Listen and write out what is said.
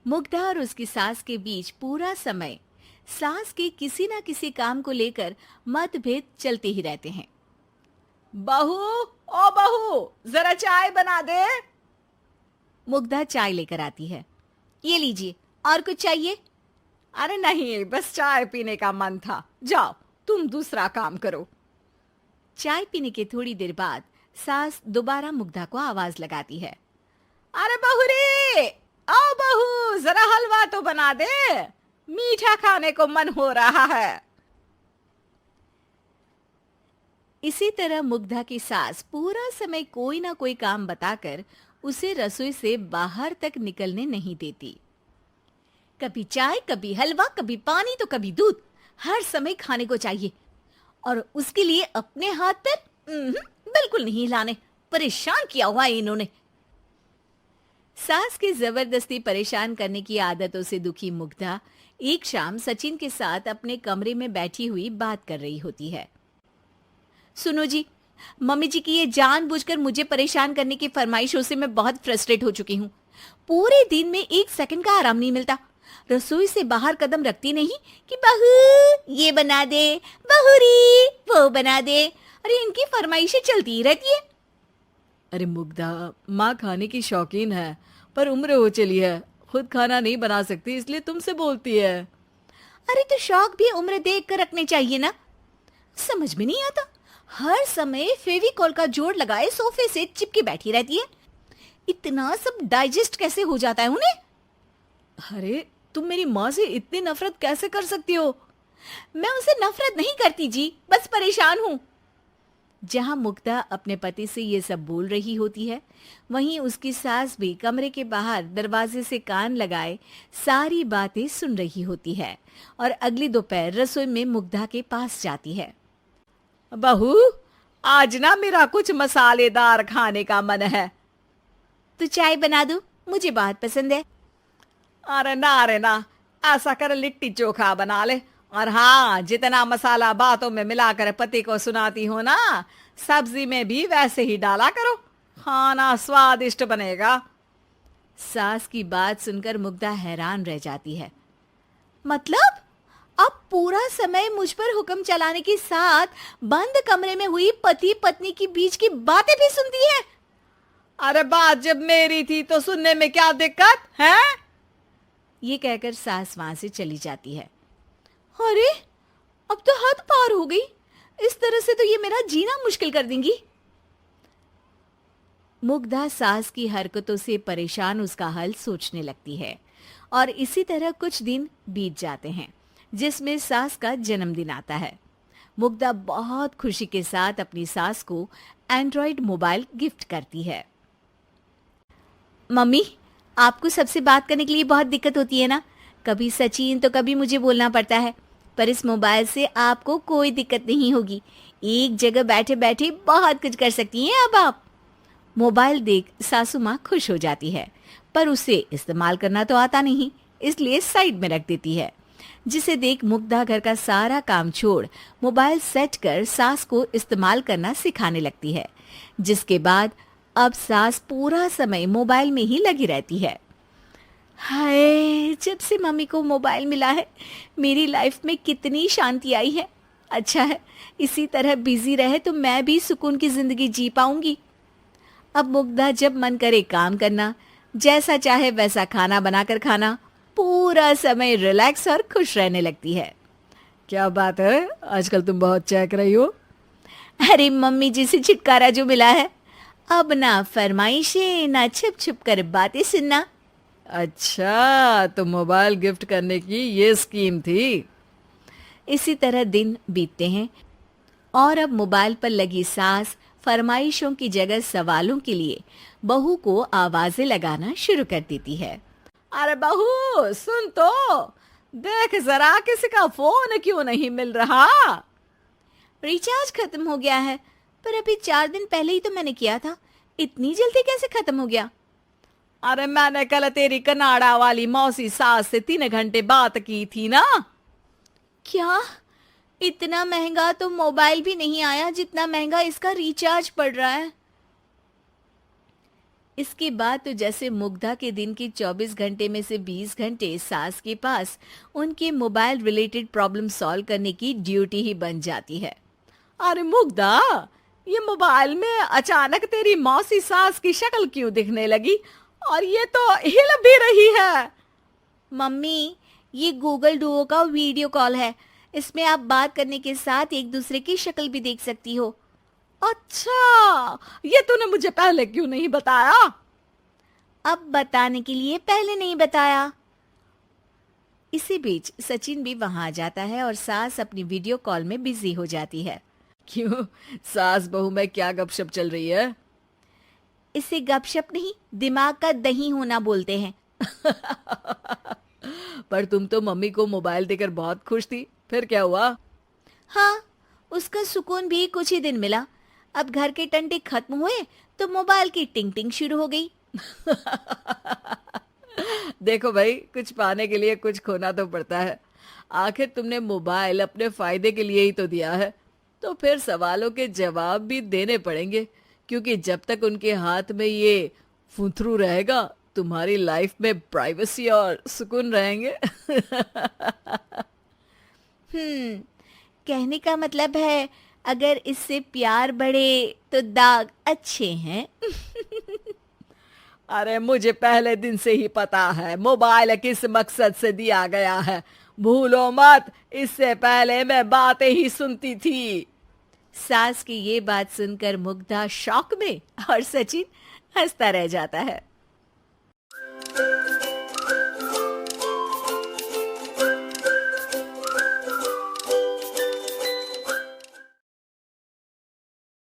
मुग्धा और उसकी सास के बीच पूरा समय सास के किसी न किसी काम को लेकर मतभेद चलते ही रहते हैं। बहू, ओ बहू, जरा चाय बना दे। मुग्धा चाय लेकर आती है। ये लीजिए, और कुछ चाहिए? अरे नहीं, बस चाय पीने का मन था। जाओ, तुम दूसरा काम करो। चाय पीने के थोड़ी देर बाद सास दोबारा मुग्धा को आवाज लगाती है। अरे बहू रे, आओ बहू, जरा हलवा तो बना दे, मीठा खाने को मन हो रहा है। इसी तरह मुग्धा की सास पूरा समय कोई ना कोई काम बताकर उसे रसोई से बाहर तक निकलने नहीं देती। कभी चाय, कभी हलवा, कभी पानी तो कभी दूध, हर समय खाने को चाहिए और उसके लिए अपने हाथ पैर बिल्कुल नहीं हिलाने। परेशान किया हुआ है इन्होंने। सास की जबरदस्ती परेशान करने की आदतों से दुखी मुग्धा एक शाम सचिन के साथ अपने कमरे में बैठी हुई बात कर रही होती है। सुनो जी, मम्मी जी की ये जानबूझकर मुझे परेशान करने की फरमाइशों से मैं बहुत फ्रस्ट्रेट हो चुकी हूँ। पूरे दिन में एक सेकंड का आराम नहीं मिलता। रसोई से बाहर कदम रखती नहीं कि बहू ये बना दे, बहू री वो बना दे। अरे इनकी फरमाइशें चलती ही रहती है। अरे मुग्धा, माँ खाने की शौकीन है, पर उम्र हो चली है, खुद खाना नहीं बना सकती, इसलिए तुमसे बोलती है। अरे तो शौक भी उम्र देख कर रखने चाहिए ना। समझ में नहीं आता, हर समय फेविकॉल का जोड़ लगाए सोफे से चिपके बैठी रहती है। इतना सब डाइजेस्ट कैसे हो जाता है उन्हें? अरे तुम मेरी माँ से इतनी नफरत कैसे कर सकती हो? मैं उनसे नफरत नहीं करती जी, बस परेशान हूँ। जहां मुग्धा अपने पति से ये सब बोल रही होती है, वहीं उसकी सास भी कमरे के बाहर दरवाजे से कान लगाए सारी बातें सुन रही होती है और अगली दोपहर रसोई में मुग्धा के पास जाती है। बहू, आज ना मेरा कुछ मसालेदार खाने का मन है। तो चाय बना दूं? मुझे बहुत पसंद है। अरे ना, ऐसा कर लिट्टी चोखा बना ले। और हाँ, जितना मसाला बातों में मिलाकर पति को सुनाती हो ना, सब्जी में भी वैसे ही डाला करो, खाना स्वादिष्ट बनेगा। सास की बात सुनकर मुग्धा हैरान रह जाती है। मतलब अब पूरा समय मुझ पर हुक्म चलाने के साथ बंद कमरे में हुई पति पत्नी की बीच की बातें भी सुनती है? अरे बात जब मेरी थी तो सुनने में क्या दिक्कत है? ये कहकर सास वहां से चली जाती है। अरे अब तो हद पार हो गई। इस तरह से तो ये मेरा जीना मुश्किल कर देंगी। मुग्धा सास की हरकतों से परेशान उसका हल सोचने लगती है और इसी तरह कुछ दिन बीत जाते हैं, जिसमें सास का जन्मदिन आता है। मुग्धा बहुत खुशी के साथ अपनी सास को एंड्रॉइड मोबाइल गिफ्ट करती है। मम्मी, आपको सबसे बात करने के लिए बहुत दिक्कत होती है ना? कभी सचिन तो कभी मुझे बोलना पड़ता है, पर इस मोबाइल से आपको कोई दिक्कत नहीं होगी। एक जगह बैठे बैठे बहुत कुछ कर सकती हैं अब आप। मोबाइल देख सासू माँ खुश हो जाती है, पर उसे इस्तेमाल करना तो आता नहीं, इसलिए साइड में रख देती है। जिसे देख मुग्धा घर का सारा काम छोड़ मोबाइल सेट कर सास को इस्तेमाल करना सिखाने लगती है, जिसके बाद अब सास पूरा समय मोबाइल में ही लगी रहती है। हाय, जब से मम्मी को मोबाइल मिला है मेरी लाइफ में कितनी शांति आई है। अच्छा है, इसी तरह बिजी रहे तो मैं भी सुकून की जिंदगी जी पाऊंगी। अब मुग्धा जब मन करे काम करना, जैसा चाहे वैसा खाना बनाकर खाना, पूरा समय रिलैक्स और खुश रहने लगती है। क्या बात है, आजकल तुम बहुत चहक रही हो। अरे मम्मी जी से छुटकारा जो मिला है, अब ना फरमाइशें ना छुप छुप कर बातें सुनना। अच्छा, तो मोबाइल गिफ्ट करने की ये स्कीम थी। इसी तरह दिन बीतते हैं और अब मोबाइल पर लगी सास फरमाइशों की जगह सवालों के लिए बहू को आवाजें लगाना शुरू कर देती है। अरे बहू सुन तो, देख जरा किसी का फोन क्यों नहीं मिल रहा? रिचार्ज खत्म हो गया है, पर अभी 4 दिन पहले ही तो मैंने किया था। इतनी जल्दी कैसे खत्म हो गया? अरे मैंने कल तेरी कनाडा वाली मौसी सास से 3 घंटे बात की थी ना। क्या? इतना महंगा तो मोबाइल भी नहीं आया जितना महंगा इसका रिचार्ज पड़ रहा है। इसके बाद तो जैसे मुग्धा के दिन के 24 घंटे में से 20 घंटे सास के पास उनके मोबाइल रिलेटेड प्रॉब्लम सॉल्व करने की ड्यूटी ही बन जाती है। अरे मुग्धा, ये मोबाइल में अचानक तेरी मौसी सास की शक्ल क्यों दिखने लगी? और ये तो हिल भी रही है। मम्मी, ये गूगल डुओ का वीडियो कॉल है। इसमें आप बात करने के साथ एक दूसरे की शक्ल भी देख सकती हो। अच्छा, ये तूने मुझे पहले क्यों नहीं बताया? अब बताने के लिए पहले नहीं बताया। इसी बीच सचिन भी वहां आ जाता है और सास अपनी वीडियो कॉल में बिजी हो जाती है। क्यों, सास बहू में क्या गपशप चल रही है? इसे गपशप नहीं, दिमाग का दही होना बोलते हैं। पर तुम तो मम्मी को मोबाइल देकर बहुत खुश थी, फिर क्या हुआ? हाँ, उसका सुकून भी कुछ ही दिन मिला। अब घर के टंटे खत्म हुए तो मोबाइल की टिंग टिंग शुरू हो गई। देखो भाई, कुछ पाने के लिए कुछ खोना तो पड़ता है। आखिर तुमने मोबाइल अपने फायदे के लिए ही तो दिया है, तो फिर सवालों के जवाब भी देने पड़ेंगे, क्योंकि जब तक उनके हाथ में ये फुंथरू रहेगा, तुम्हारी लाइफ में प्राइवेसी और सुकून रहेंगे। कहने का मतलब है अगर इससे प्यार बढ़े तो दाग अच्छे हैं। अरे मुझे पहले दिन से ही पता है मोबाइल किस मकसद से दिया गया है। भूलो मत, इससे पहले मैं बातें ही सुनती थी। सास की ये बात सुनकर मुग्धा शॉक में और सचिन हंसता रह जाता है।